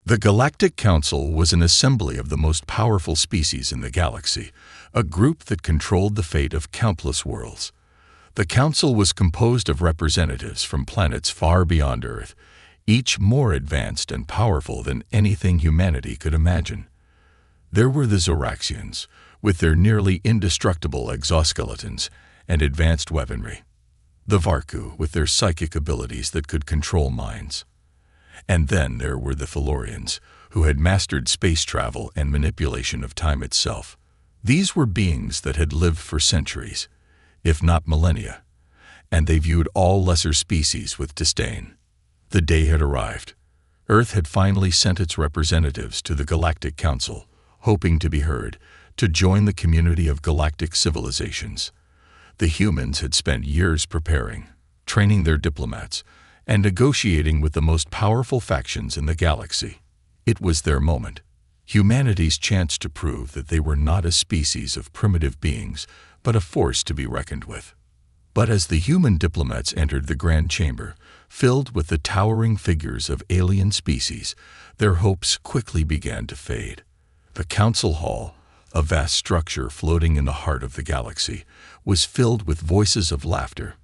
The Galactic Council was an assembly of the most powerful species in the galaxy, a group that controlled the fate of countless worlds. The Council was composed of representatives from planets far beyond Earth, each more advanced and powerful than anything humanity could imagine. There were the Zoraxians, with their nearly indestructible exoskeletons and advanced weaponry. The Varku, with their psychic abilities that could control minds. And then there were the Thalorians, who had mastered space travel and manipulation of time itself. These were beings that had lived for centuries, if not millennia, and they viewed all lesser species with disdain. The day had arrived. Earth had finally sent its representatives to the Galactic Council, hoping to be heard, to join the community of galactic civilizations. The humans had spent years preparing, training their diplomats, and negotiating with the most powerful factions in the galaxy. It was their moment, humanity's chance to prove that they were not a species of primitive beings, but a force to be reckoned with. But as the human diplomats entered the Grand Chamber, filled with the towering figures of alien species, their hopes quickly began to fade. The Council Hall, a vast structure floating in the heart of the galaxy, was filled with voices of laughter.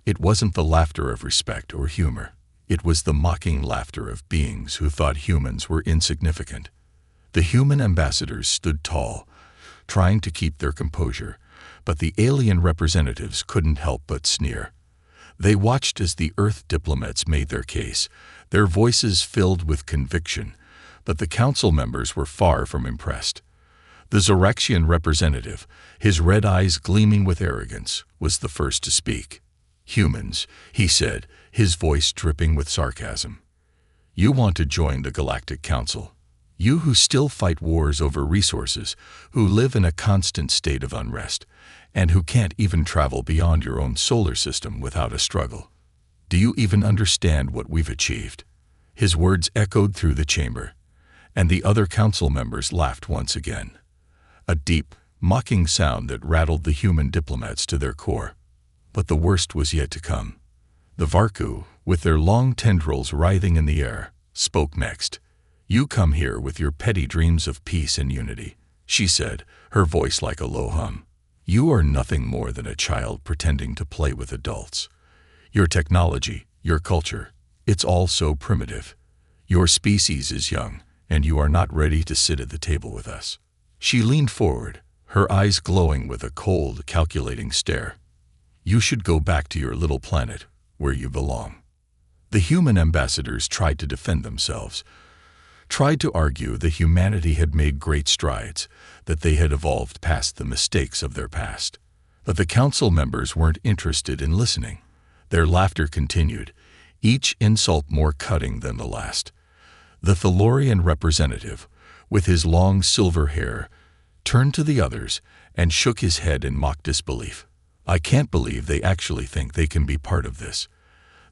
It wasn't the laughter of respect or humor. It was the mocking laughter of beings who thought humans were insignificant. The human ambassadors stood tall, trying to keep their composure, but the alien representatives couldn't help but sneer. They watched as the Earth diplomats made their case, their voices filled with conviction, but the council members were far from impressed. The Zoraxian representative, his red eyes gleaming with arrogance, was the first to speak. "Humans," he said, his voice dripping with sarcasm. "You want to join the Galactic Council. You who still fight wars over resources, who live in a constant state of unrest, and who can't even travel beyond your own solar system without a struggle. Do you even understand what we've achieved?" His words echoed through the chamber, and the other council members laughed once again. A deep, mocking sound that rattled the human diplomats to their core. But the worst was yet to come. The Varku, with their long tendrils writhing in the air, spoke next. "You come here with your petty dreams of peace and unity," she said, her voice like a low hum. "You are nothing more than a child pretending to play with adults. Your technology, your culture, it's all so primitive. Your species is young, and you are not ready to sit at the table with us." She leaned forward, her eyes glowing with a cold, calculating stare. "You should go back to your little planet, where you belong." The human ambassadors tried to defend themselves, tried to argue that humanity had made great strides, that they had evolved past the mistakes of their past. But the council members weren't interested in listening. Their laughter continued, each insult more cutting than the last. The Thalorian representative, with his long silver hair, turned to the others and shook his head in mock disbelief. "I can't believe they actually think they can be part of this.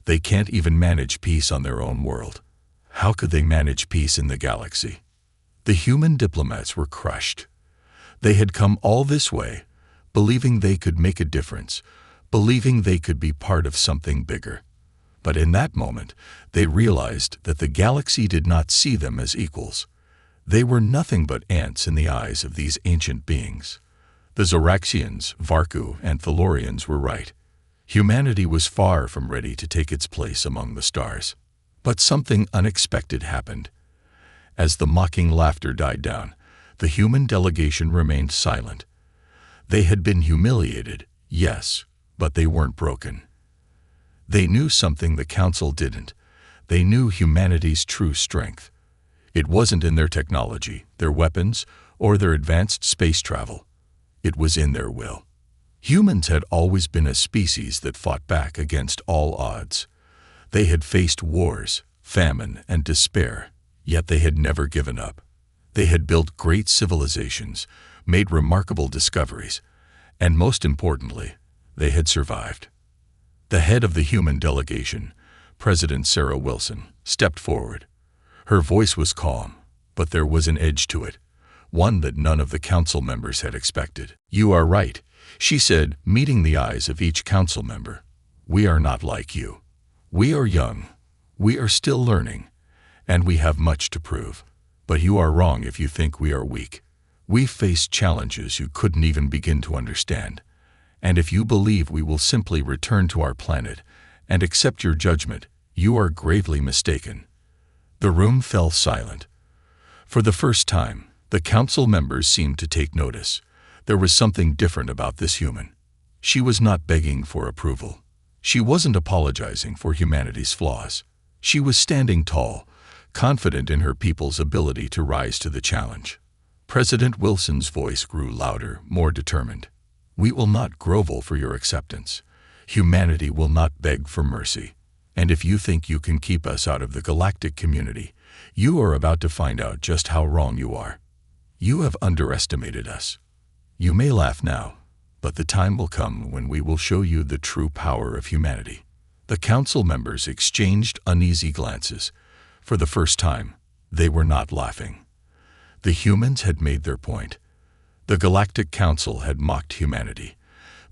They can't even manage peace on their own world. How could they manage peace in the galaxy?" The human diplomats were crushed. They had come all this way, believing they could make a difference, believing they could be part of something bigger. But in that moment, they realized that the galaxy did not see them as equals. They were nothing but ants in the eyes of these ancient beings. The Zoraxians, Varku, and Thalorians were right. Humanity was far from ready to take its place among the stars. But something unexpected happened. As the mocking laughter died down, the human delegation remained silent. They had been humiliated, yes, but they weren't broken. They knew something the council didn't. They knew humanity's true strength. It wasn't in their technology, their weapons, or their advanced space travel. It was in their will. Humans had always been a species that fought back against all odds. They had faced wars, famine, and despair, yet they had never given up. They had built great civilizations, made remarkable discoveries, and most importantly, they had survived. The head of the human delegation, President Sarah Wilson, stepped forward. Her voice was calm, but there was an edge to it, one that none of the council members had expected. "You are right," she said, meeting the eyes of each council member. "We are not like you. We are young. We are still learning. and we have much to prove. But you are wrong if you think we are weak. We faced challenges you couldn't even begin to understand. And if you believe we will simply return to our planet and accept your judgment, you are gravely mistaken." The room fell silent. For the first time, the council members seemed to take notice. There was something different about this human. She was not begging for approval. She wasn't apologizing for humanity's flaws. She was standing tall, confident in her people's ability to rise to the challenge. President Wilson's voice grew louder, more determined. "We will not grovel for your acceptance. Humanity will not beg for mercy. And if you think you can keep us out of the galactic community, you are about to find out just how wrong you are. You have underestimated us. You may laugh now, but the time will come when we will show you the true power of humanity." The council members exchanged uneasy glances. For the first time, they were not laughing. The humans had made their point. The Galactic Council had mocked humanity,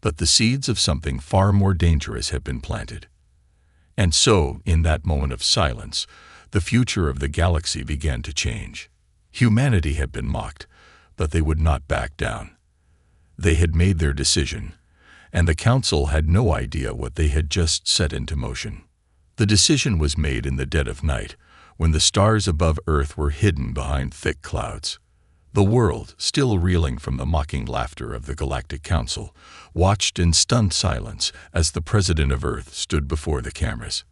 but the seeds of something far more dangerous had been planted. And so, in that moment of silence, the future of the galaxy began to change. Humanity had been mocked, but they would not back down. They had made their decision, and the Council had no idea what they had just set into motion. The decision was made in the dead of night, when the stars above Earth were hidden behind thick clouds. The world, still reeling from the mocking laughter of the Galactic Council, watched in stunned silence as the President of Earth stood before the cameras.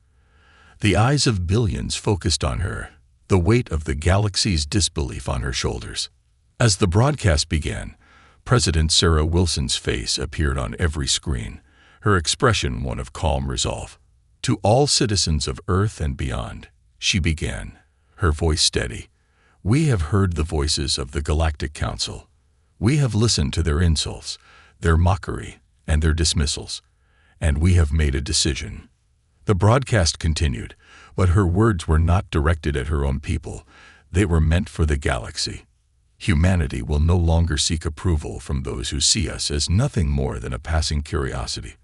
The eyes of billions focused on her, the weight of the galaxy's disbelief on her shoulders. As the broadcast began, President Sarah Wilson's face appeared on every screen, her expression one of calm resolve. "To all citizens of Earth and beyond," she began, her voice steady, "we have heard the voices of the Galactic Council. We have listened to their insults, their mockery, and their dismissals, and we have made a decision." The broadcast continued, but her words were not directed at her own people. They were meant for the galaxy. Humanity will no longer seek approval from those who see us as nothing more than a passing curiosity.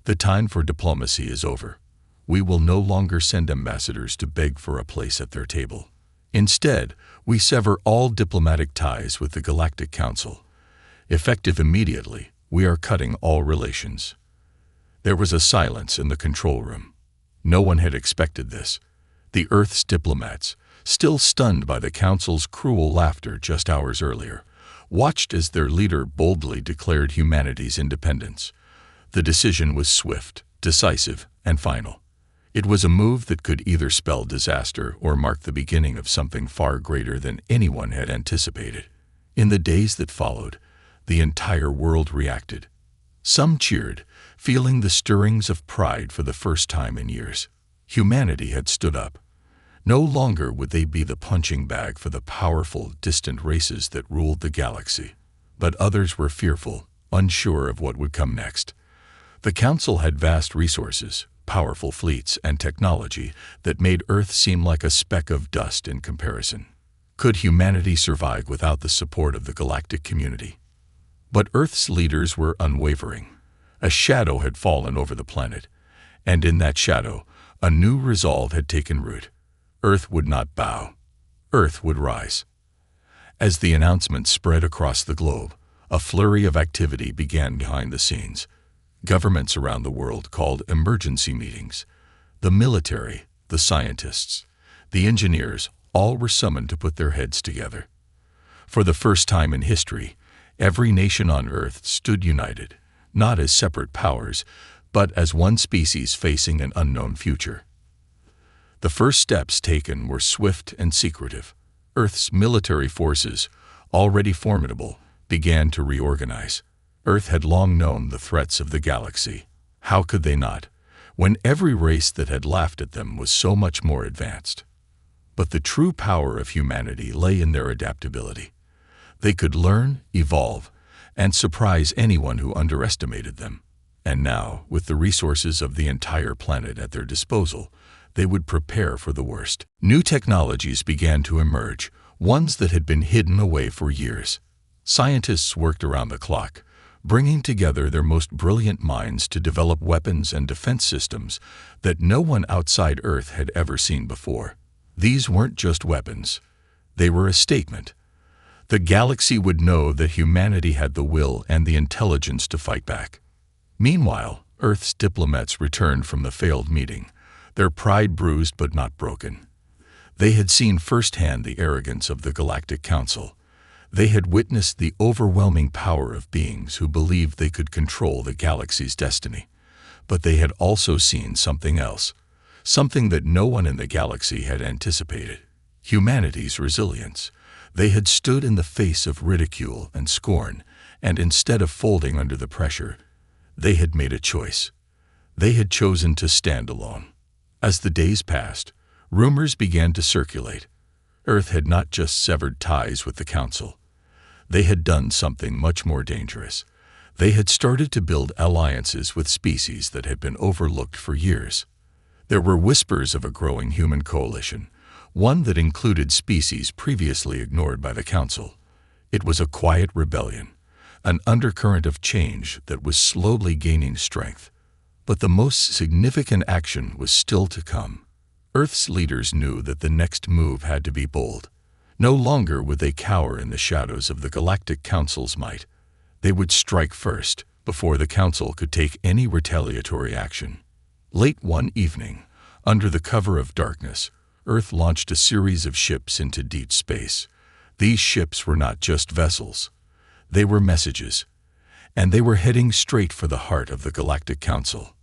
The time for diplomacy is over. We will no longer send ambassadors to beg for a place at their table. Instead, we sever all diplomatic ties with the Galactic Council. Effective immediately, we are cutting all relations. There was a silence in the control room. No one had expected this. The Earth's diplomats, still stunned by the Council's cruel laughter just hours earlier, watched as their leader boldly declared humanity's independence. The decision was swift, decisive, and final. It was a move that could either spell disaster or mark the beginning of something far greater than anyone had anticipated. In the days that followed, the entire world reacted. Some cheered, feeling the stirrings of pride for the first time in years. Humanity had stood up. No longer would they be the punching bag for the powerful, distant races that ruled the galaxy. But others were fearful, unsure of what would come next. The Council had vast resources, powerful fleets, and technology that made Earth seem like a speck of dust in comparison. Could humanity survive without the support of the galactic community? But Earth's leaders were unwavering. A shadow had fallen over the planet, and in that shadow, a new resolve had taken root. Earth would not bow. Earth would rise. As the announcement spread across the globe, a flurry of activity began behind the scenes. Governments around the world called emergency meetings. The military, the scientists, the engineers, all were summoned to put their heads together. For the first time in history, every nation on Earth stood united, not as separate powers, but as one species facing an unknown future. The first steps taken were swift and secretive. Earth's military forces, already formidable, began to reorganize. Earth had long known the threats of the galaxy. How could they not, when every race that had laughed at them was so much more advanced? But the true power of humanity lay in their adaptability. They could learn, evolve, and surprise anyone who underestimated them. And now, with the resources of the entire planet at their disposal, they would prepare for the worst. New technologies began to emerge, ones that had been hidden away for years. Scientists worked around the clock, bringing together their most brilliant minds to develop weapons and defense systems that no one outside Earth had ever seen before. These weren't just weapons. They were a statement. The galaxy would know that humanity had the will and the intelligence to fight back. Meanwhile, Earth's diplomats returned from the failed meeting, their pride bruised but not broken. They had seen firsthand the arrogance of the Galactic Council. They had witnessed the overwhelming power of beings who believed they could control the galaxy's destiny. But they had also seen something else, something that no one in the galaxy had anticipated: humanity's resilience. They had stood in the face of ridicule and scorn, and instead of folding under the pressure, they had made a choice. They had chosen to stand alone. As the days passed, rumors began to circulate. Earth had not just severed ties with the Council. They had done something much more dangerous. They had started to build alliances with species that had been overlooked for years. There were whispers of a growing human coalition, one that included species previously ignored by the Council. It was a quiet rebellion, an undercurrent of change that was slowly gaining strength. But the most significant action was still to come. Earth's leaders knew that the next move had to be bold. No longer would they cower in the shadows of the Galactic Council's might. They would strike first, before the Council could take any retaliatory action. Late one evening, under the cover of darkness, Earth launched a series of ships into deep space. These ships were not just vessels. They were messages, and they were heading straight for the heart of the Galactic Council.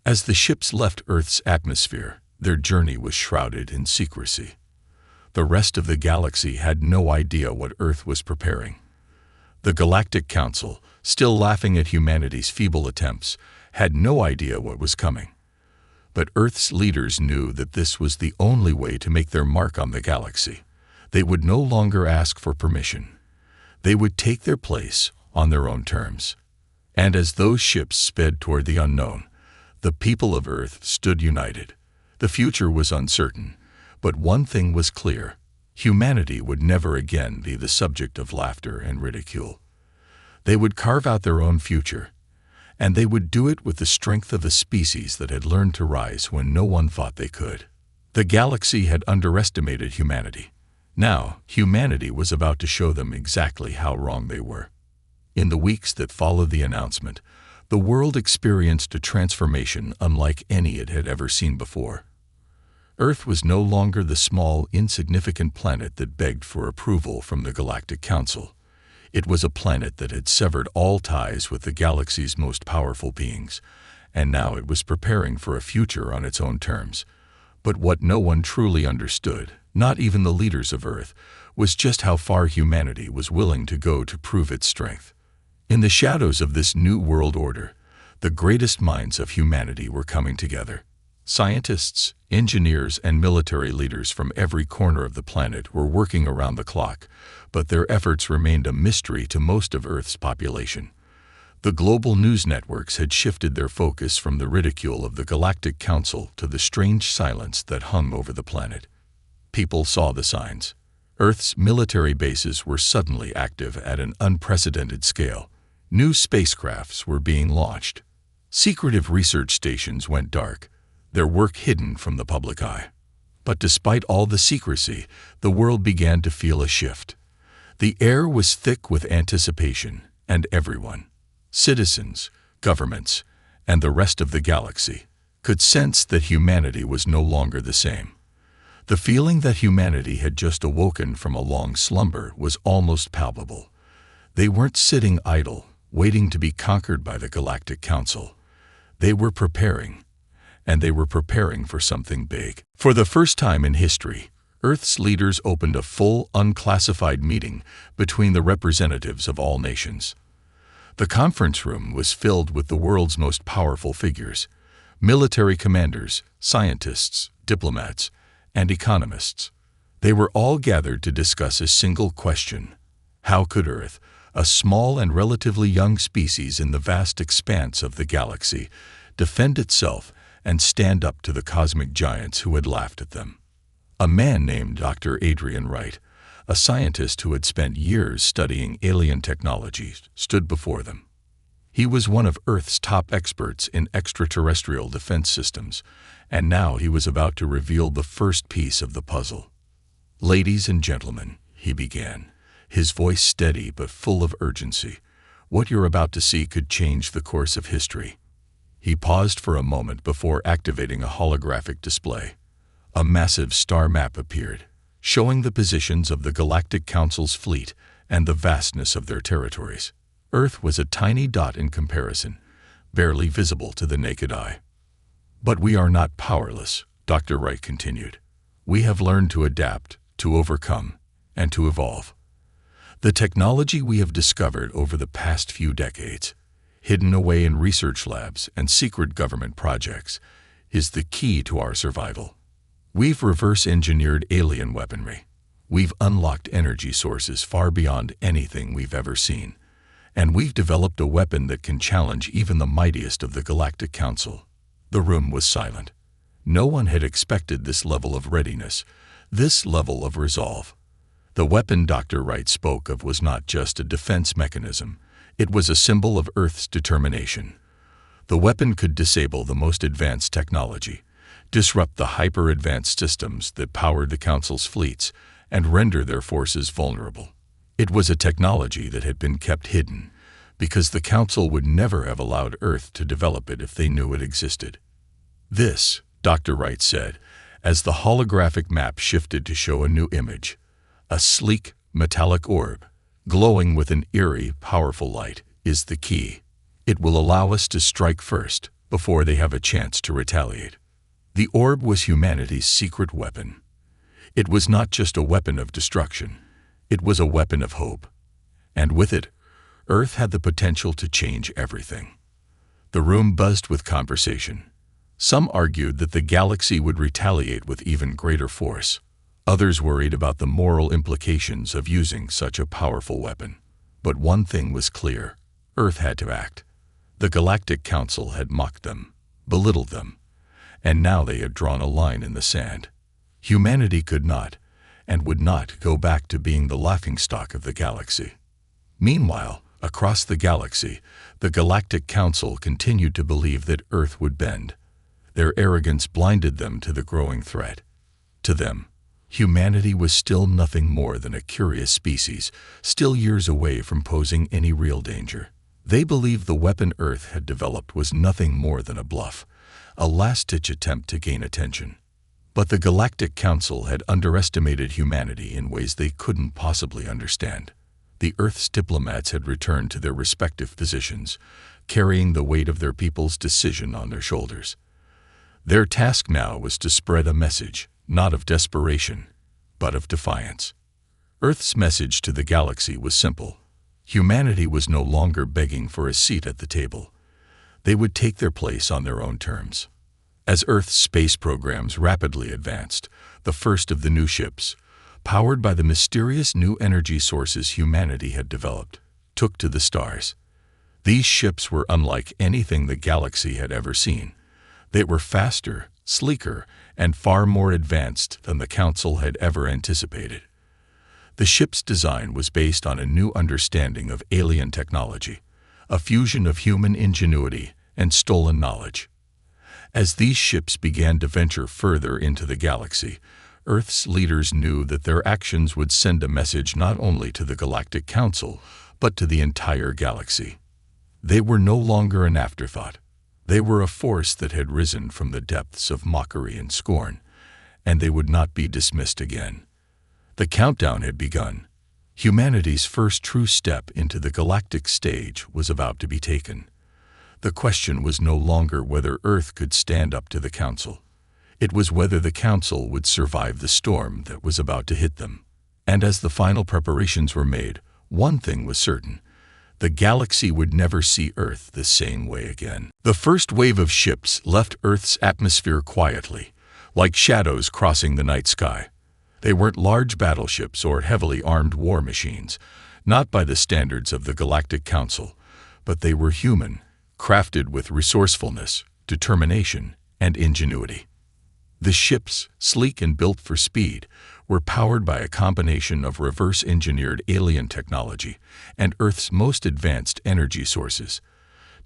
As the ships left Earth's atmosphere, their journey was shrouded in secrecy. The rest of the galaxy had no idea what Earth was preparing. The Galactic Council, still laughing at humanity's feeble attempts, had no idea what was coming. But Earth's leaders knew that this was the only way to make their mark on the galaxy. They would no longer ask for permission. They would take their place on their own terms. And as those ships sped toward the unknown, the people of Earth stood united. The future was uncertain, but one thing was clear: humanity would never again be the subject of laughter and ridicule. They would carve out their own future, and they would do it with the strength of a species that had learned to rise when no one thought they could. The galaxy had underestimated humanity. Now, humanity was about to show them exactly how wrong they were. In the weeks that followed the announcement, the world experienced a transformation unlike any it had ever seen before. Earth was no longer the small, insignificant planet that begged for approval from the Galactic Council. It was a planet that had severed all ties with the galaxy's most powerful beings, and now it was preparing for a future on its own terms. But what no one truly understood, not even the leaders of Earth, was just how far humanity was willing to go to prove its strength. In the shadows of this new world order, the greatest minds of humanity were coming together. Scientists, engineers, and military leaders from every corner of the planet were working around the clock, but their efforts remained a mystery to most of Earth's population. The global news networks had shifted their focus from the ridicule of the Galactic Council to the strange silence that hung over the planet. People saw the signs. Earth's military bases were suddenly active at an unprecedented scale. New spacecrafts were being launched. Secretive research stations went dark, their work hidden from the public eye. But despite all the secrecy, the world began to feel a shift. The air was thick with anticipation, and everyone, citizens, governments, and the rest of the galaxy, could sense that humanity was no longer the same. The feeling that humanity had just awoken from a long slumber was almost palpable. They weren't sitting idle, waiting to be conquered by the Galactic Council. They were preparing, and they were preparing for something big. For the first time in history, Earth's leaders opened a full, unclassified meeting between the representatives of all nations. The conference room was filled with the world's most powerful figures: military commanders, scientists, diplomats, and economists. They were all gathered to discuss a single question: how could Earth, a small and relatively young species in the vast expanse of the galaxy, defend itself and stand up to the cosmic giants who had laughed at them? A man named Dr. Adrian Wright, a scientist who had spent years studying alien technology, stood before them. He was one of Earth's top experts in extraterrestrial defense systems, And now he was about to reveal the first piece of the puzzle. "Ladies and gentlemen," he began, his voice steady but full of urgency, "what you're about to see could change the course of history." He paused for a moment before activating a holographic display. A massive star map appeared, showing the positions of the Galactic Council's fleet and the vastness of their territories. Earth was a tiny dot in comparison, barely visible to the naked eye. "But we are not powerless," Dr. Wright continued. "We have learned to adapt, to overcome, and to evolve. The technology we have discovered over the past few decades, hidden away in research labs and secret government projects, is the key to our survival. We've reverse-engineered alien weaponry. We've unlocked energy sources far beyond anything we've ever seen. And we've developed a weapon that can challenge even the mightiest of the Galactic Council." The room was silent. No one had expected this level of readiness, this level of resolve. The weapon Dr. Wright spoke of was not just a defense mechanism. It was a symbol of Earth's determination. The weapon could disable the most advanced technology, disrupt the hyper-advanced systems that powered the Council's fleets, and render their forces vulnerable. It was a technology that had been kept hidden, because the Council would never have allowed Earth to develop it if they knew it existed. "This," Dr. Wright said, as the holographic map shifted to show a new image, "a sleek, metallic orb, glowing with an eerie, powerful light, is the key. It will allow us to strike first, before they have a chance to retaliate." The orb was humanity's secret weapon. It was not just a weapon of destruction. It was a weapon of hope. And with it, Earth had the potential to change everything. The room buzzed with conversation. Some argued that the galaxy would retaliate with even greater force. Others worried about the moral implications of using such a powerful weapon. But one thing was clear: Earth had to act. The Galactic Council had mocked them, belittled them, and now they had drawn a line in the sand. Humanity could not, and would not, go back to being the laughingstock of the galaxy. Meanwhile, across the galaxy, the Galactic Council continued to believe that Earth would bend. Their arrogance blinded them to the growing threat. To them, humanity was still nothing more than a curious species, still years away from posing any real danger. They believed the weapon Earth had developed was nothing more than a bluff, a last-ditch attempt to gain attention. But the Galactic Council had underestimated humanity in ways they couldn't possibly understand. The Earth's diplomats had returned to their respective positions, carrying the weight of their people's decision on their shoulders. Their task now was to spread a message, not of desperation, but of defiance. Earth's message to the galaxy was simple. Humanity was no longer begging for a seat at the table. They would take their place on their own terms. As Earth's space programs rapidly advanced, the first of the new ships, powered by the mysterious new energy sources humanity had developed, took to the stars. These ships were unlike anything the galaxy had ever seen. They were faster, sleeker, and far more advanced than the Council had ever anticipated. The ship's design was based on a new understanding of alien technology, a fusion of human ingenuity and stolen knowledge. As these ships began to venture further into the galaxy, Earth's leaders knew that their actions would send a message not only to the Galactic Council, but to the entire galaxy. They were no longer an afterthought. They were a force that had risen from the depths of mockery and scorn, and they would not be dismissed again. The countdown had begun. Humanity's first true step into the galactic stage was about to be taken. The question was no longer whether Earth could stand up to the Council. It was whether the Council would survive the storm that was about to hit them. And as the final preparations were made, one thing was certain: the galaxy would never see Earth the same way again. The first wave of ships left Earth's atmosphere quietly, like shadows crossing the night sky. They weren't large battleships or heavily armed war machines, not by the standards of the Galactic Council, but they were human, crafted with resourcefulness, determination, and ingenuity. The ships, sleek and built for speed, were powered by a combination of reverse-engineered alien technology and Earth's most advanced energy sources.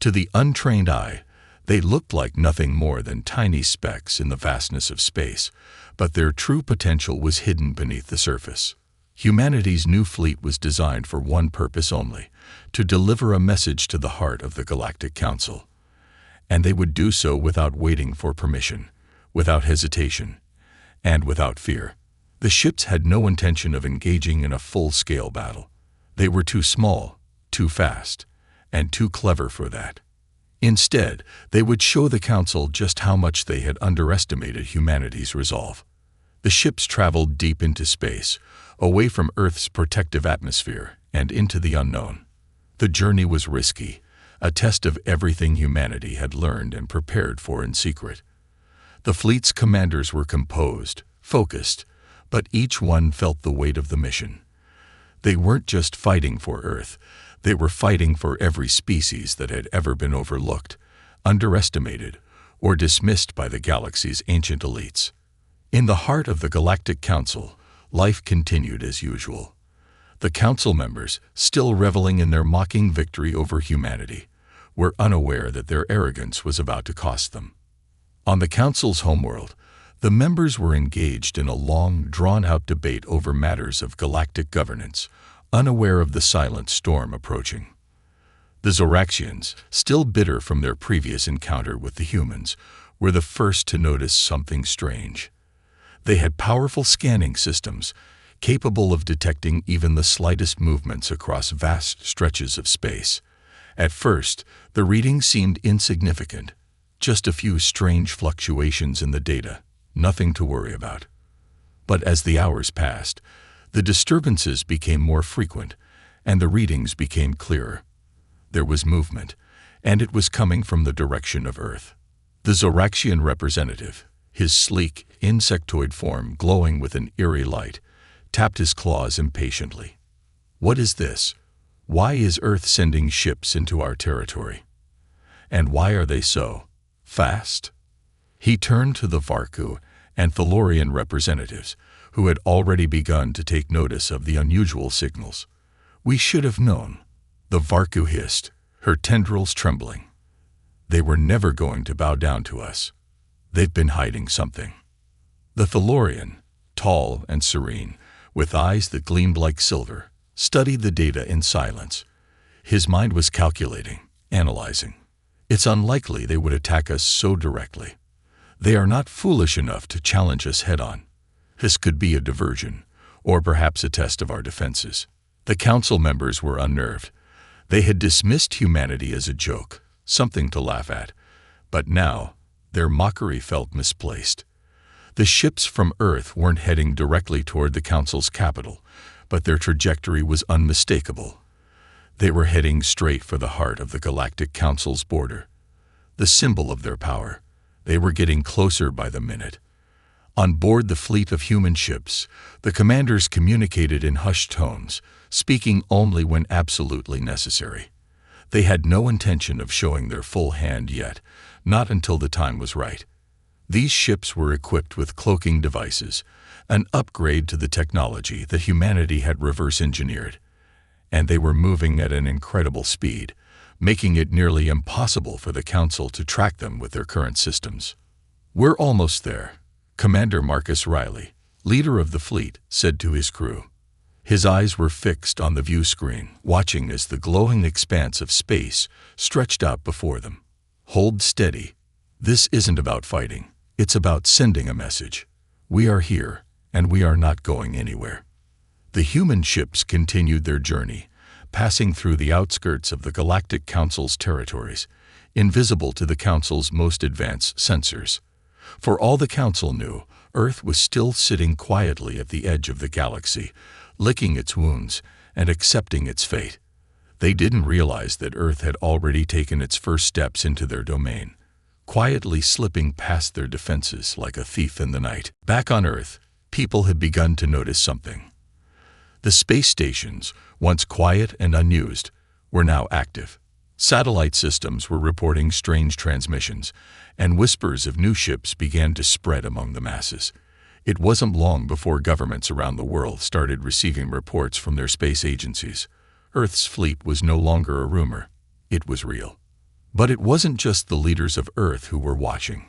To the untrained eye, They looked like nothing more than tiny specks in the vastness of space, but their true potential was hidden beneath the surface. Humanity's new fleet was designed for one purpose only: to deliver a message to the heart of the Galactic Council. And they would do so without waiting for permission, without hesitation, and without fear. The ships had no intention of engaging in a full-scale battle. They were too small, too fast, and too clever for that. Instead, they would show the Council just how much they had underestimated humanity's resolve. The ships traveled deep into space, away from Earth's protective atmosphere and into the unknown. The journey was risky, a test of everything humanity had learned and prepared for in secret. The fleet's commanders were composed, focused, but each one felt the weight of the mission. They weren't just fighting for Earth, they were fighting for every species that had ever been overlooked, underestimated, or dismissed by the galaxy's ancient elites. In the heart of the Galactic Council, life continued as usual. The Council members, still reveling in their mocking victory over humanity, were unaware that their arrogance was about to cost them. On the Council's homeworld, the members were engaged in a long, drawn-out debate over matters of galactic governance, unaware of the silent storm approaching. The Zoraxians, still bitter from their previous encounter with the humans, were the first to notice something strange. They had powerful scanning systems, capable of detecting even the slightest movements across vast stretches of space. At first, the readings seemed insignificant, just a few strange fluctuations in the data, nothing to worry about. But as the hours passed, the disturbances became more frequent, and the readings became clearer. There was movement, and it was coming from the direction of Earth. The Zoraxian representative, his sleek, insectoid form glowing with an eerie light, tapped his claws impatiently. "What is this? Why is Earth sending ships into our territory? And why are they so fast?" He turned to the Varku and Thalorian representatives, who had already begun to take notice of the unusual signals. "We should have known," the Varku hissed, her tendrils trembling. "They were never going to bow down to us. They've been hiding something." The Thalorian, tall and serene, with eyes that gleamed like silver, studied the data in silence. His mind was calculating, analyzing. "It's unlikely they would attack us so directly. They are not foolish enough to challenge us head-on. This could be a diversion, or perhaps a test of our defenses." The Council members were unnerved. They had dismissed humanity as a joke, something to laugh at, but now their mockery felt misplaced. The ships from Earth weren't heading directly toward the Council's capital, but their trajectory was unmistakable. They were heading straight for the heart of the Galactic Council's border, the symbol of their power. They were getting closer by the minute. On board the fleet of human ships, the commanders communicated in hushed tones, speaking only when absolutely necessary. They had no intention of showing their full hand yet, not until the time was right. These ships were equipped with cloaking devices, an upgrade to the technology that humanity had reverse-engineered, and they were moving at an incredible speed, making it nearly impossible for the Council to track them with their current systems. "We're almost there," Commander Marcus Riley, leader of the fleet, said to his crew. His eyes were fixed on the view screen, watching as the glowing expanse of space stretched out before them. "Hold steady. This isn't about fighting. It's about sending a message. We are here, and we are not going anywhere." The human ships continued their journey, passing through the outskirts of the Galactic Council's territories, invisible to the Council's most advanced sensors. For all the Council knew, Earth was still sitting quietly at the edge of the galaxy, licking its wounds and accepting its fate. They didn't realize that Earth had already taken its first steps into their domain, quietly slipping past their defenses like a thief in the night. Back on Earth, people had begun to notice something. The space stations, once quiet and unused, were now active. Satellite systems were reporting strange transmissions, and whispers of new ships began to spread among the masses. It wasn't long before governments around the world started receiving reports from their space agencies. Earth's fleet was no longer a rumor. It was real. But it wasn't just the leaders of Earth who were watching.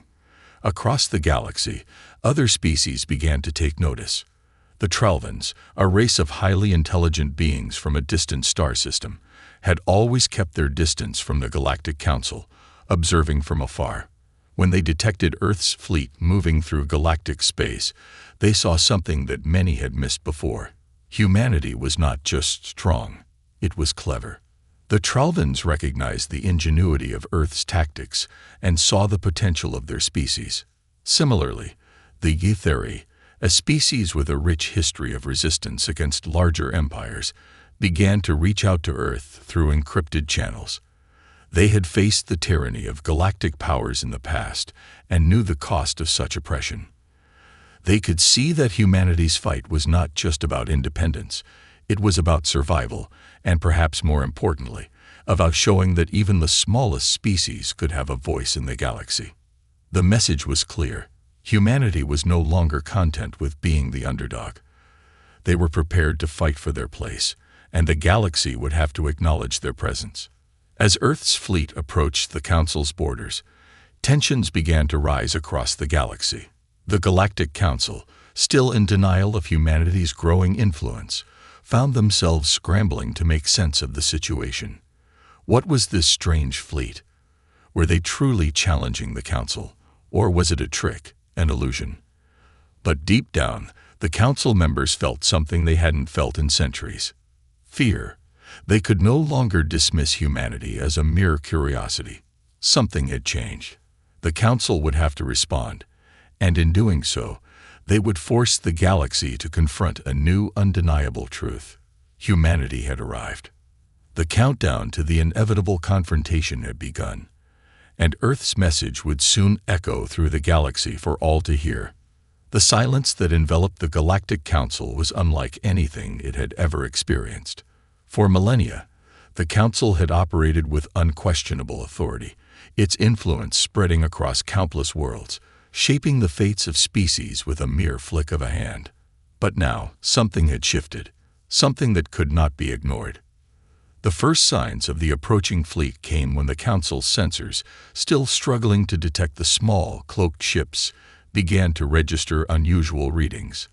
Across the galaxy, other species began to take notice. The Tralvans, a race of highly intelligent beings from a distant star system, had always kept their distance from the Galactic Council, observing from afar. When they detected Earth's fleet moving through galactic space, they saw something that many had missed before. Humanity was not just strong, it was clever. The Tralvans recognized the ingenuity of Earth's tactics and saw the potential of their species. Similarly, the Ytheri, a species with a rich history of resistance against larger empires, began to reach out to Earth through encrypted channels. They had faced the tyranny of galactic powers in the past and knew the cost of such oppression. They could see that humanity's fight was not just about independence, it was about survival, and perhaps more importantly, about showing that even the smallest species could have a voice in the galaxy. The message was clear. Humanity was no longer content with being the underdog. They were prepared to fight for their place, and the galaxy would have to acknowledge their presence. As Earth's fleet approached the Council's borders, tensions began to rise across the galaxy. The Galactic Council, still in denial of humanity's growing influence, found themselves scrambling to make sense of the situation. What was this strange fleet? Were they truly challenging the Council, or was it a trick, an illusion? But deep down, the Council members felt something they hadn't felt in centuries. Fear. They could no longer dismiss humanity as a mere curiosity. Something had changed. The Council would have to respond, and in doing so, they would force the galaxy to confront a new, undeniable truth. Humanity had arrived. The countdown to the inevitable confrontation had begun, and Earth's message would soon echo through the galaxy for all to hear. The silence that enveloped the Galactic Council was unlike anything it had ever experienced. For millennia, the Council had operated with unquestionable authority, its influence spreading across countless worlds, shaping the fates of species with a mere flick of a hand. But now, something had shifted, something that could not be ignored. The first signs of the approaching fleet came when the Council's sensors, still struggling to detect the small, cloaked ships, began to register unusual readings.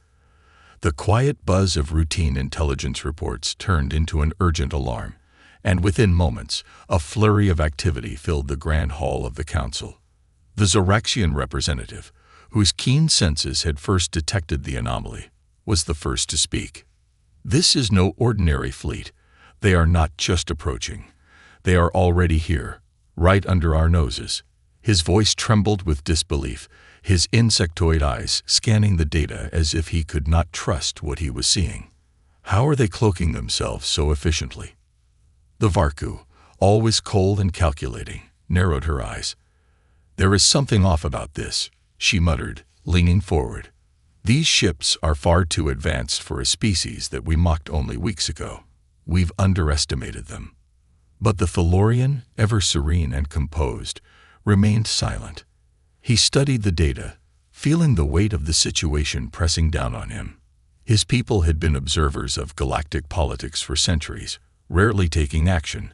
The quiet buzz of routine intelligence reports turned into an urgent alarm, and within moments, a flurry of activity filled the grand hall of the Council. The Zoraxian representative, whose keen senses had first detected the anomaly, was the first to speak. "This is no ordinary fleet. They are not just approaching. They are already here, right under our noses." His voice trembled with disbelief, his insectoid eyes scanning the data as if he could not trust what he was seeing. How are they cloaking themselves so efficiently? The Varku, always cold and calculating, narrowed her eyes. "There is something off about this," she muttered, leaning forward. "These ships are far too advanced for a species that we mocked only weeks ago. We've underestimated them." But the Thalorian, ever serene and composed, remained silent. He studied the data, feeling the weight of the situation pressing down on him. His people had been observers of galactic politics for centuries, rarely taking action,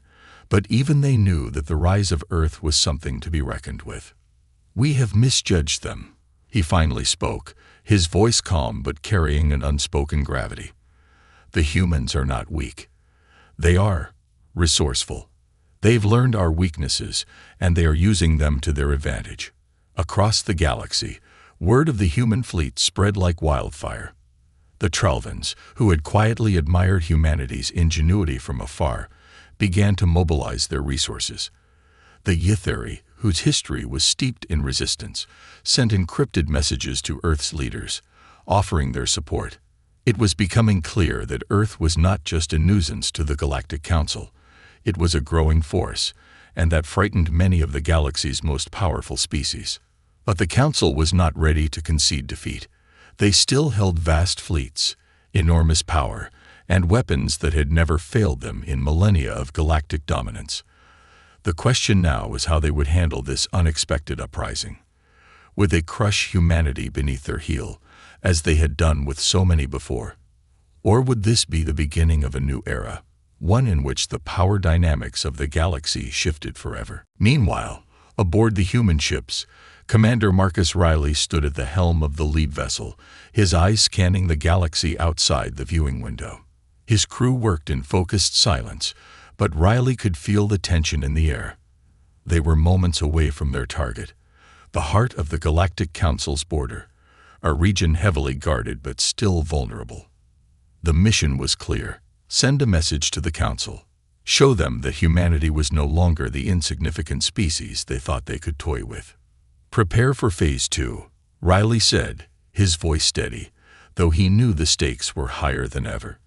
but even they knew that the rise of Earth was something to be reckoned with. "We have misjudged them," he finally spoke, his voice calm but carrying an unspoken gravity. "The humans are not weak. They are resourceful. They've learned our weaknesses, and they are using them to their advantage." Across the galaxy, word of the human fleet spread like wildfire. The Tralvans, who had quietly admired humanity's ingenuity from afar, began to mobilize their resources. The Ytheri, whose history was steeped in resistance, sent encrypted messages to Earth's leaders, offering their support. It was becoming clear that Earth was not just a nuisance to the Galactic Council. It was a growing force, and that frightened many of the galaxy's most powerful species. But the Council was not ready to concede defeat. They still held vast fleets, enormous power, and weapons that had never failed them in millennia of galactic dominance. The question now was how they would handle this unexpected uprising. Would they crush humanity beneath their heel, as they had done with so many before? Or would this be the beginning of a new era, one in which the power dynamics of the galaxy shifted forever. Meanwhile, aboard the human ships, Commander Marcus Riley stood at the helm of the lead vessel, his eyes scanning the galaxy outside the viewing window. His crew worked in focused silence, but Riley could feel the tension in the air. They were moments away from their target, the heart of the Galactic Council's border, a region heavily guarded but still vulnerable. The mission was clear: send a message to the Council. Show them that humanity was no longer the insignificant species they thought they could toy with. Prepare for Phase 2, Riley said, his voice steady, though he knew the stakes were higher than ever.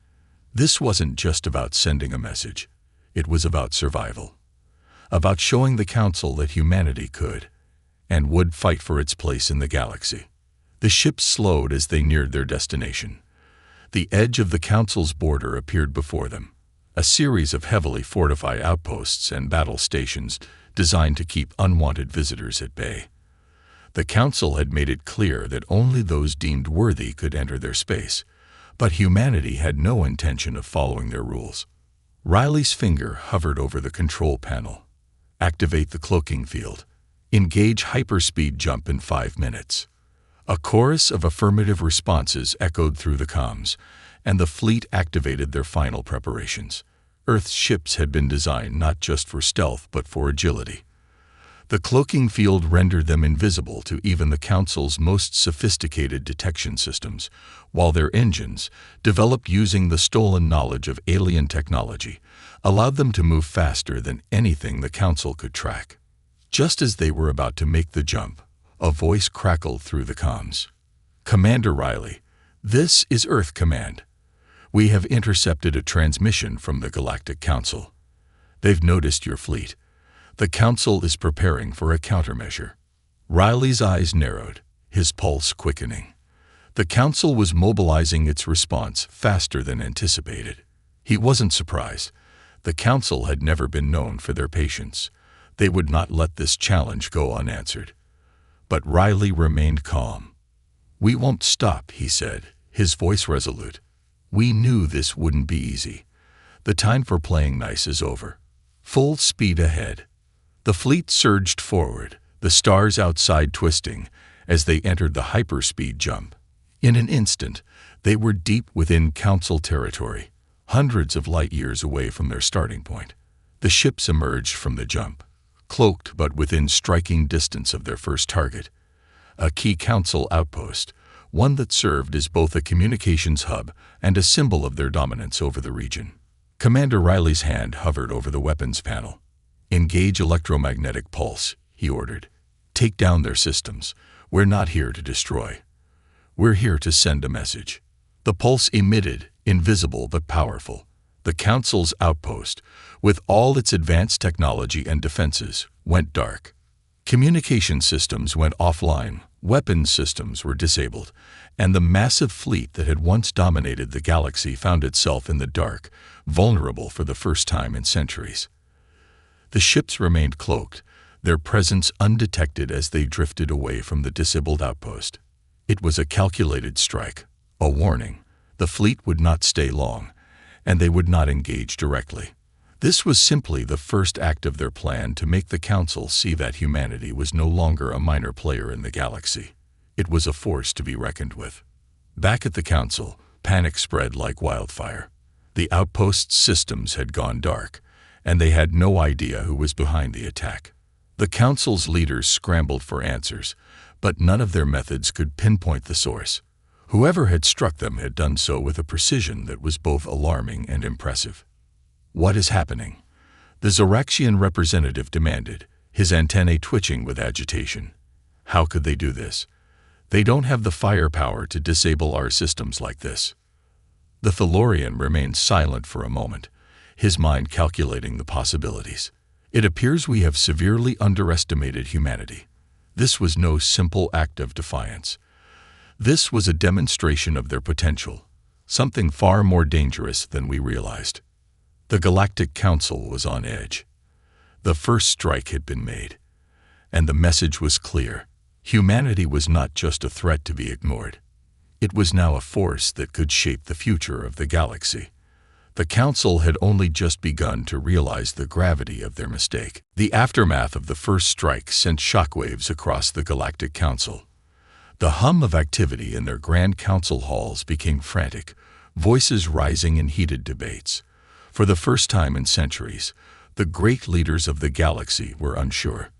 This wasn't just about sending a message. It was about survival. About showing the Council that humanity could and would fight for its place in the galaxy. The ships slowed as they neared their destination. The edge of the Council's border appeared before them, a series of heavily fortified outposts and battle stations designed to keep unwanted visitors at bay. The Council had made it clear that only those deemed worthy could enter their space, but humanity had no intention of following their rules. Riley's finger hovered over the control panel. Activate the cloaking field. Engage hyperspeed jump in 5 minutes. A chorus of affirmative responses echoed through the comms, and the fleet activated their final preparations. Earth's ships had been designed not just for stealth but for agility. The cloaking field rendered them invisible to even the Council's most sophisticated detection systems, while their engines, developed using the stolen knowledge of alien technology, allowed them to move faster than anything the Council could track. Just as they were about to make the jump, a voice crackled through the comms. Commander Riley, this is Earth Command. We have intercepted a transmission from the Galactic Council. They've noticed your fleet. The Council is preparing for a countermeasure. Riley's eyes narrowed, his pulse quickening. The Council was mobilizing its response faster than anticipated. He wasn't surprised. The Council had never been known for their patience. They would not let this challenge go unanswered. But Riley remained calm. We won't stop, he said, his voice resolute. We knew this wouldn't be easy. The time for playing nice is over. Full speed ahead. The fleet surged forward, the stars outside twisting, as they entered the hyperspeed jump. In an instant, they were deep within Council territory, hundreds of light years away from their starting point. The ships emerged from the jump, cloaked but within striking distance of their first target, a key Council outpost, one that served as both a communications hub and a symbol of their dominance over the region. Commander Riley's hand hovered over the weapons panel. Engage electromagnetic pulse, he ordered. Take down their systems. We're not here to destroy. We're here to send a message. The pulse emitted, invisible but powerful. The Council's outpost, with all its advanced technology and defenses, went dark. Communication systems went offline, weapons systems were disabled, and the massive fleet that had once dominated the galaxy found itself in the dark, vulnerable for the first time in centuries. The ships remained cloaked, their presence undetected as they drifted away from the disabled outpost. It was a calculated strike, a warning. The fleet would not stay long, and they would not engage directly. This was simply the first act of their plan to make the Council see that humanity was no longer a minor player in the galaxy. It was a force to be reckoned with. Back at the Council, panic spread like wildfire. The outpost's systems had gone dark, and they had no idea who was behind the attack. The Council's leaders scrambled for answers, but none of their methods could pinpoint the source. Whoever had struck them had done so with a precision that was both alarming and impressive. What is happening? The Zoraxian representative demanded, his antennae twitching with agitation. How could they do this? They don't have the firepower to disable our systems like this. The Thalorian remained silent for a moment, his mind calculating the possibilities. It appears we have severely underestimated humanity. This was no simple act of defiance. This was a demonstration of their potential, something far more dangerous than we realized. The Galactic Council was on edge. The first strike had been made, and the message was clear. Humanity was not just a threat to be ignored. It was now a force that could shape the future of the galaxy. The Council had only just begun to realize the gravity of their mistake. The aftermath of the first strike sent shockwaves across the Galactic Council. The hum of activity in their Grand Council halls became frantic, voices rising in heated debates. For the first time in centuries, the great leaders of the galaxy were unsure.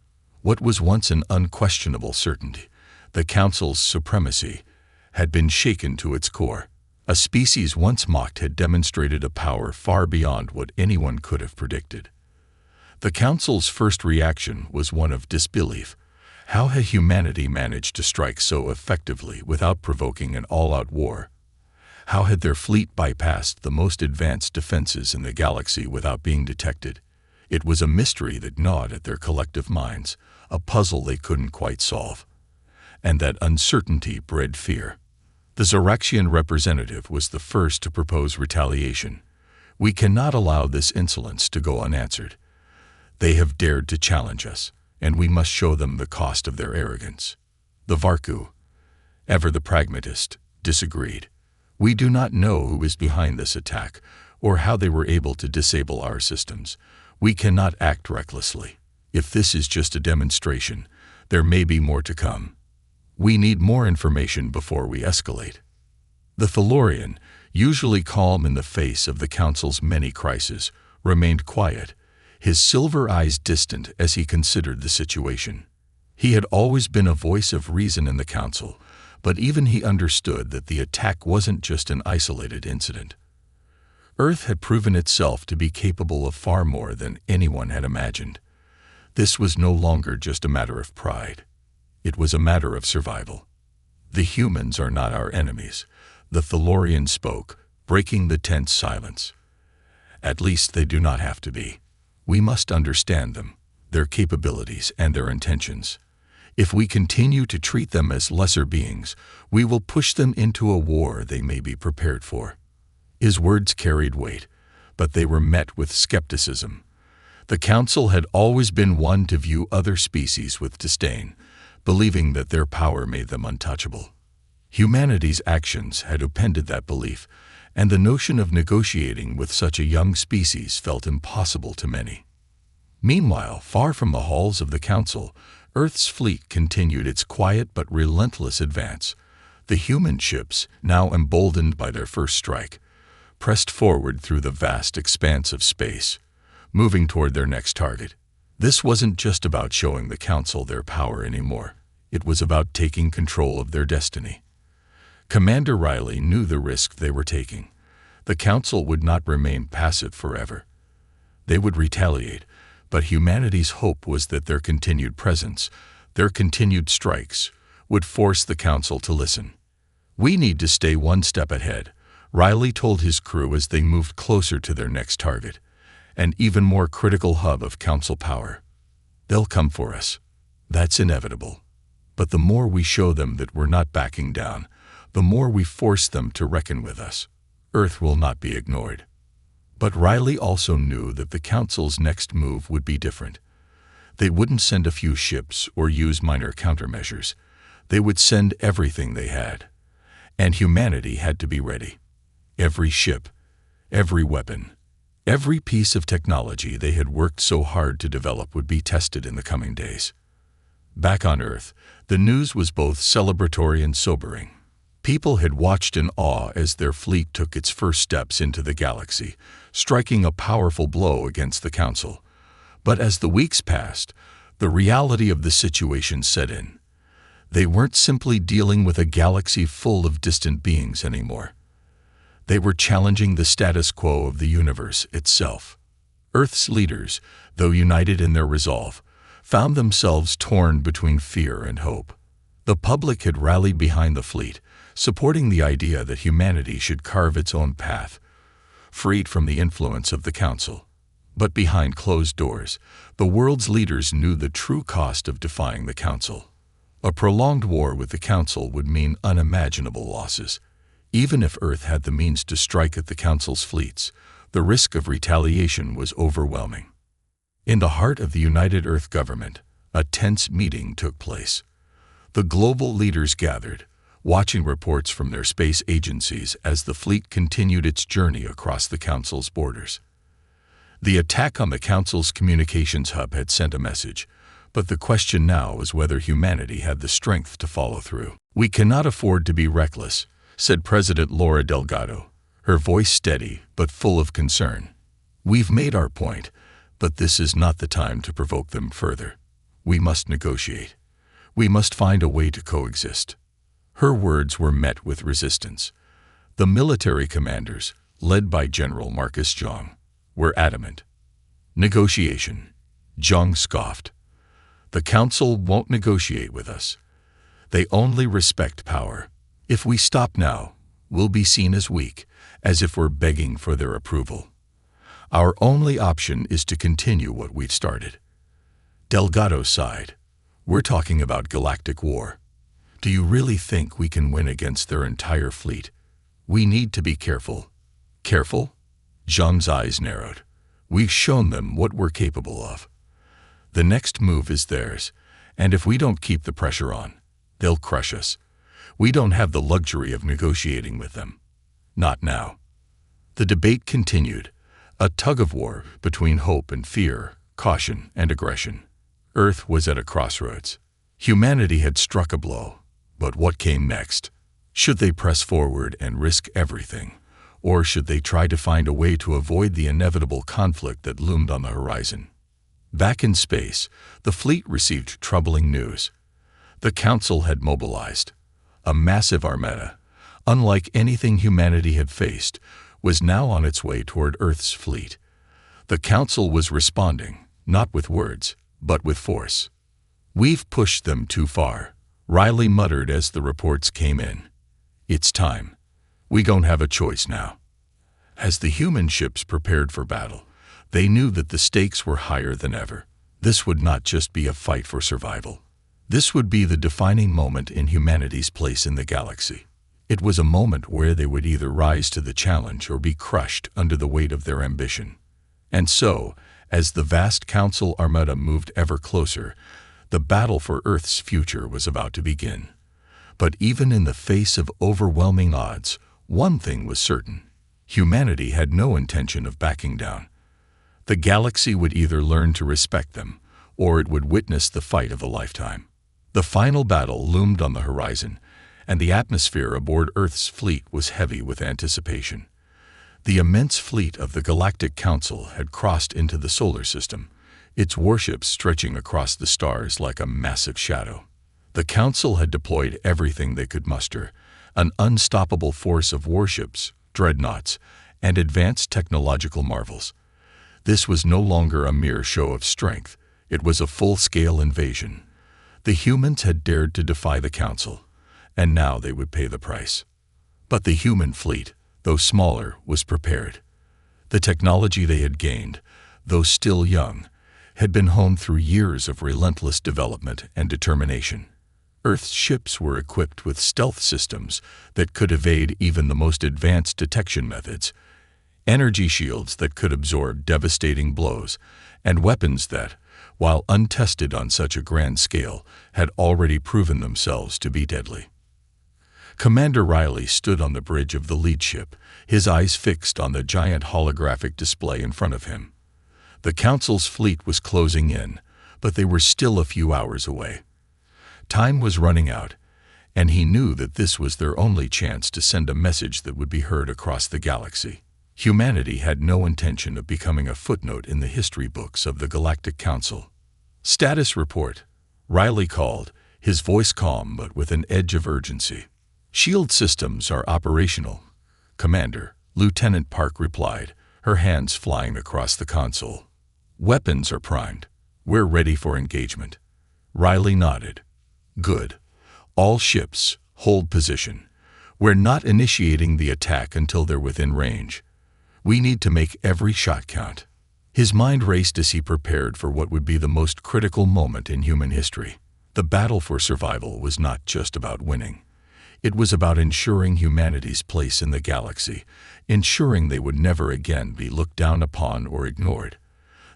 What was once an unquestionable certainty, the Council's supremacy, had been shaken to its core. A species once mocked had demonstrated a power far beyond what anyone could have predicted. The Council's first reaction was one of disbelief. How had humanity managed to strike so effectively without provoking an all-out war? How had their fleet bypassed the most advanced defenses in the galaxy without being detected? It was a mystery that gnawed at their collective minds, a puzzle they couldn't quite solve. And that uncertainty bred fear. The Zoraxian representative was the first to propose retaliation. We cannot allow this insolence to go unanswered. They have dared to challenge us, and we must show them the cost of their arrogance. The Varku, ever the pragmatist, disagreed. We do not know who is behind this attack, or how they were able to disable our systems. We cannot act recklessly. If this is just a demonstration, there may be more to come. We need more information before we escalate. The Thalorian, usually calm in the face of the Council's many crises, remained quiet, his silver eyes distant as he considered the situation. He had always been a voice of reason in the Council, but even he understood that the attack wasn't just an isolated incident. Earth had proven itself to be capable of far more than anyone had imagined. This was no longer just a matter of pride. It was a matter of survival. The humans are not our enemies, the Thalorian spoke, breaking the tense silence. At least they do not have to be. We must understand them, their capabilities and their intentions. If we continue to treat them as lesser beings, we will push them into a war they may be prepared for. His words carried weight, but they were met with skepticism. The Council had always been one to view other species with disdain, believing that their power made them untouchable. Humanity's actions had upended that belief, and the notion of negotiating with such a young species felt impossible to many. Meanwhile, far from the halls of the Council, Earth's fleet continued its quiet but relentless advance. The human ships, now emboldened by their first strike, pressed forward through the vast expanse of space, moving toward their next target. This wasn't just about showing the Council their power anymore. It was about taking control of their destiny. Commander Riley knew the risk they were taking. The Council would not remain passive forever. They would retaliate, but humanity's hope was that their continued presence, their continued strikes, would force the Council to listen. "We need to stay one step ahead," Riley told his crew as they moved closer to their next target, an even more critical hub of Council power. "They'll come for us. That's inevitable. But the more we show them that we're not backing down, the more we force them to reckon with us. Earth will not be ignored." But Riley also knew that the Council's next move would be different. They wouldn't send a few ships or use minor countermeasures. They would send everything they had. And humanity had to be ready. Every ship, every weapon, every piece of technology they had worked so hard to develop would be tested in the coming days. Back on Earth, the news was both celebratory and sobering. People had watched in awe as their fleet took its first steps into the galaxy, striking a powerful blow against the Council. But as the weeks passed, the reality of the situation set in. They weren't simply dealing with a galaxy full of distant beings anymore. They were challenging the status quo of the universe itself. Earth's leaders, though united in their resolve, found themselves torn between fear and hope. The public had rallied behind the fleet, supporting the idea that humanity should carve its own path, freed from the influence of the Council. But behind closed doors, the world's leaders knew the true cost of defying the Council. A prolonged war with the Council would mean unimaginable losses. Even if Earth had the means to strike at the Council's fleets, the risk of retaliation was overwhelming. In the heart of the United Earth government, a tense meeting took place. The global leaders gathered, watching reports from their space agencies as the fleet continued its journey across the Council's borders. The attack on the Council's communications hub had sent a message, but the question now was whether humanity had the strength to follow through. "We cannot afford to be reckless," said President Laura Delgado, her voice steady but full of concern. "We've made our point, but this is not the time to provoke them further. We must negotiate. We must find a way to coexist." Her words were met with resistance. The military commanders, led by General Marcus Zhang, were adamant. "Negotiation," Zhang scoffed. "The Council won't negotiate with us. They only respect power. If we stop now, we'll be seen as weak, as if we're begging for their approval. Our only option is to continue what we've started." Delgado sighed. "We're talking about galactic war. Do you really think we can win against their entire fleet? We need to be careful." "Careful?" Zhang's eyes narrowed. "We've shown them what we're capable of. The next move is theirs, and if we don't keep the pressure on, they'll crush us. We don't have the luxury of negotiating with them. Not now." The debate continued, a tug-of-war between hope and fear, caution and aggression. Earth was at a crossroads. Humanity had struck a blow, but what came next? Should they press forward and risk everything, or should they try to find a way to avoid the inevitable conflict that loomed on the horizon? Back in space, the fleet received troubling news. The Council had mobilized. A massive armada, unlike anything humanity had faced, was now on its way toward Earth's fleet. The Council was responding, not with words, but with force. "We've pushed them too far," Riley muttered as the reports came in. "It's time. We don't have a choice now." As the human ships prepared for battle, they knew that the stakes were higher than ever. This would not just be a fight for survival. This would be the defining moment in humanity's place in the galaxy. It was a moment where they would either rise to the challenge or be crushed under the weight of their ambition. And so, as the vast Council armada moved ever closer, the battle for Earth's future was about to begin. But even in the face of overwhelming odds, one thing was certain: humanity had no intention of backing down. The galaxy would either learn to respect them, or it would witness the fight of a lifetime. The final battle loomed on the horizon, and the atmosphere aboard Earth's fleet was heavy with anticipation. The immense fleet of the Galactic Council had crossed into the solar system, its warships stretching across the stars like a massive shadow. The Council had deployed everything they could muster, an unstoppable force of warships, dreadnoughts, and advanced technological marvels. This was no longer a mere show of strength, it was a full-scale invasion. The humans had dared to defy the Council, and now they would pay the price. But the human fleet, though smaller, was prepared. The technology they had gained, though still young, had been honed through years of relentless development and determination. Earth's ships were equipped with stealth systems that could evade even the most advanced detection methods, energy shields that could absorb devastating blows, and weapons that, while untested on such a grand scale, had already proven themselves to be deadly. Commander Riley stood on the bridge of the lead ship, his eyes fixed on the giant holographic display in front of him. The Council's fleet was closing in, but they were still a few hours away. Time was running out, and he knew that this was their only chance to send a message that would be heard across the galaxy. Humanity had no intention of becoming a footnote in the history books of the Galactic Council. "Status report," Riley called, his voice calm but with an edge of urgency. "Shield systems are operational, Commander," Lieutenant Park replied, her hands flying across the console. "Weapons are primed. We're ready for engagement." Riley nodded. "Good. All ships, hold position. We're not initiating the attack until they're within range. We need to make every shot count." His mind raced as he prepared for what would be the most critical moment in human history. The battle for survival was not just about winning. It was about ensuring humanity's place in the galaxy, ensuring they would never again be looked down upon or ignored.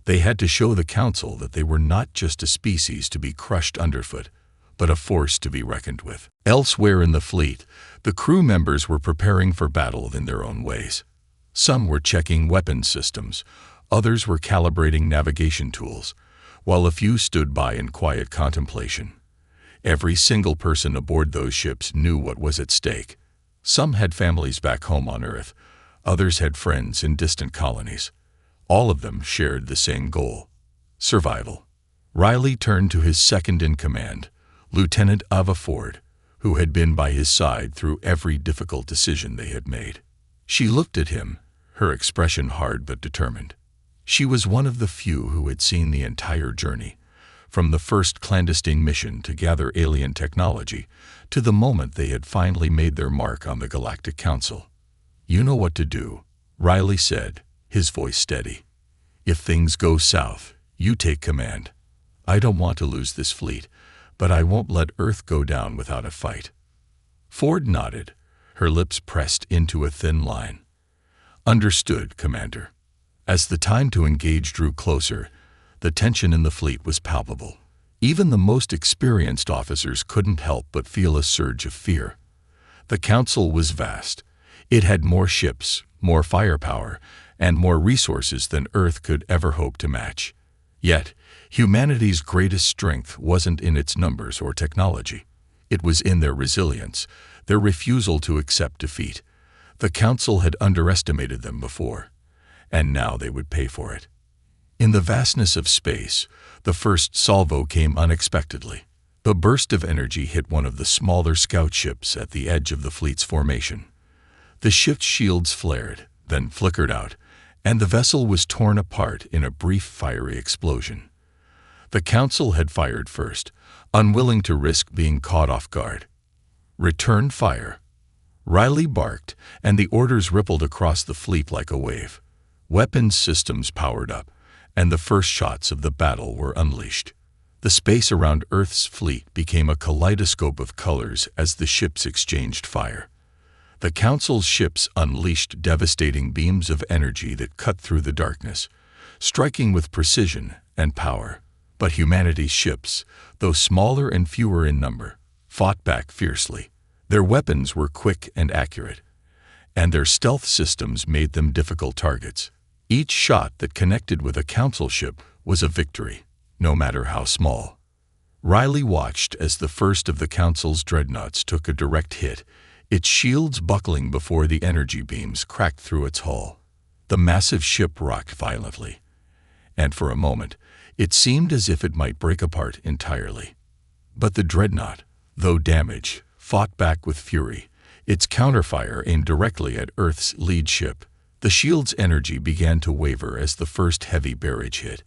They had to show the Council that they were not just a species to be crushed underfoot, but a force to be reckoned with. Elsewhere in the fleet, the crew members were preparing for battle in their own ways. Some were checking weapons systems, others were calibrating navigation tools, while a few stood by in quiet contemplation. Every single person aboard those ships knew what was at stake. Some had families back home on Earth, others had friends in distant colonies. All of them shared the same goal: survival. Riley turned to his second-in-command, Lieutenant Ava Ford, who had been by his side through every difficult decision they had made. She looked at him, her expression hard but determined. She was one of the few who had seen the entire journey, from the first clandestine mission to gather alien technology to the moment they had finally made their mark on the Galactic Council. "You know what to do," Riley said, his voice steady. "If things go south, you take command. I don't want to lose this fleet, but I won't let Earth go down without a fight." Ford nodded, her lips pressed into a thin line. "Understood, Commander." As the time to engage drew closer, the tension in the fleet was palpable. Even the most experienced officers couldn't help but feel a surge of fear. The Council was vast. It had more ships, more firepower, and more resources than Earth could ever hope to match. Yet, humanity's greatest strength wasn't in its numbers or technology. It was in their resilience, their refusal to accept defeat. The Council had underestimated them before, and now they would pay for it. In the vastness of space, the first salvo came unexpectedly. A burst of energy hit one of the smaller scout ships at the edge of the fleet's formation. The ship's shields flared, then flickered out, and the vessel was torn apart in a brief fiery explosion. The Council had fired first, unwilling to risk being caught off guard. "Return fire." Riley barked, and the orders rippled across the fleet like a wave. Weapons systems powered up, and the first shots of the battle were unleashed. The space around Earth's fleet became a kaleidoscope of colors as the ships exchanged fire. The Council's ships unleashed devastating beams of energy that cut through the darkness, striking with precision and power. But humanity's ships, though smaller and fewer in number, fought back fiercely. Their weapons were quick and accurate, and their stealth systems made them difficult targets. Each shot that connected with a Council ship was a victory, no matter how small. Riley watched as the first of the Council's dreadnoughts took a direct hit, its shields buckling before the energy beams cracked through its hull. The massive ship rocked violently, and for a moment, it seemed as if it might break apart entirely. But the dreadnought, though damaged, fought back with fury, its counterfire aimed directly at Earth's lead ship. The shield's energy began to waver as the first heavy barrage hit,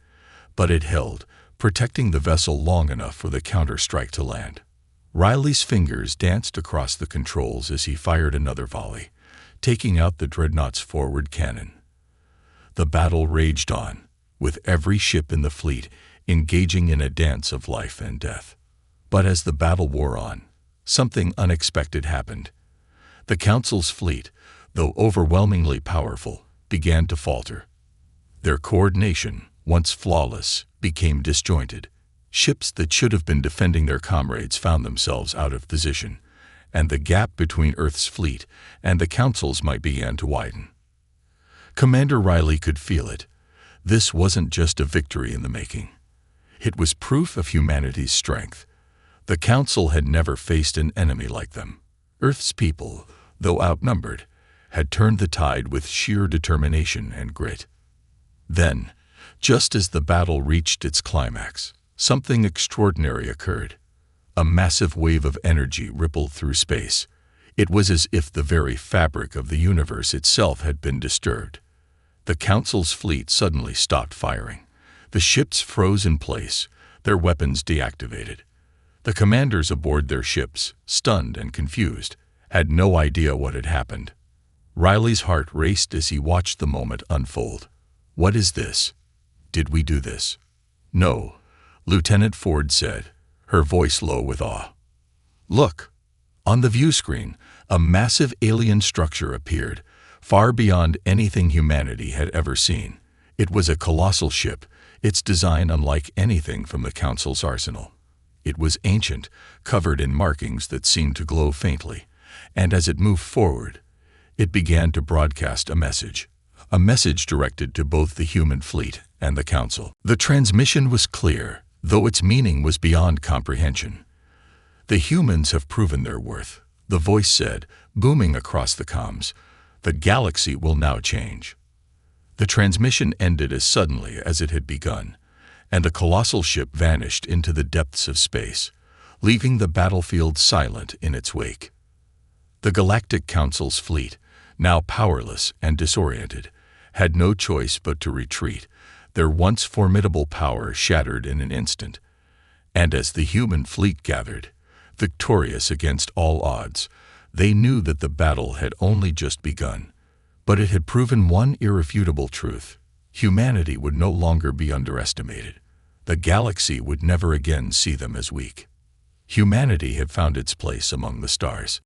but it held, protecting the vessel long enough for the counter-strike to land. Riley's fingers danced across the controls as he fired another volley, taking out the dreadnought's forward cannon. The battle raged on, with every ship in the fleet engaging in a dance of life and death. But as the battle wore on, something unexpected happened. The Council's fleet, though overwhelmingly powerful, began to falter. Their coordination, once flawless, became disjointed. Ships that should have been defending their comrades found themselves out of position, and the gap between Earth's fleet and the Council's might began to widen. Commander Riley could feel it. This wasn't just a victory in the making. It was proof of humanity's strength. The Council had never faced an enemy like them. Earth's people, though outnumbered, had turned the tide with sheer determination and grit. Then, just as the battle reached its climax, something extraordinary occurred. A massive wave of energy rippled through space. It was as if the very fabric of the universe itself had been disturbed. The Council's fleet suddenly stopped firing. The ships froze in place, their weapons deactivated. The commanders aboard their ships, stunned and confused, had no idea what had happened. Riley's heart raced as he watched the moment unfold. "What is this? Did we do this?" "No," Lieutenant Ford said, her voice low with awe. "Look!" On the view screen, a massive alien structure appeared, far beyond anything humanity had ever seen. It was a colossal ship, its design unlike anything from the Council's arsenal. It was ancient, covered in markings that seemed to glow faintly, and as it moved forward, it began to broadcast a message directed to both the human fleet and the Council. The transmission was clear, though its meaning was beyond comprehension. "The humans have proven their worth," the voice said, booming across the comms. "The galaxy will now change." The transmission ended as suddenly as it had begun, and the colossal ship vanished into the depths of space, leaving the battlefield silent in its wake. The Galactic Council's fleet, now powerless and disoriented, had no choice but to retreat, their once formidable power shattered in an instant. And as the human fleet gathered, victorious against all odds, they knew that the battle had only just begun. But it had proven one irrefutable truth: humanity would no longer be underestimated. The galaxy would never again see them as weak. Humanity had found its place among the stars.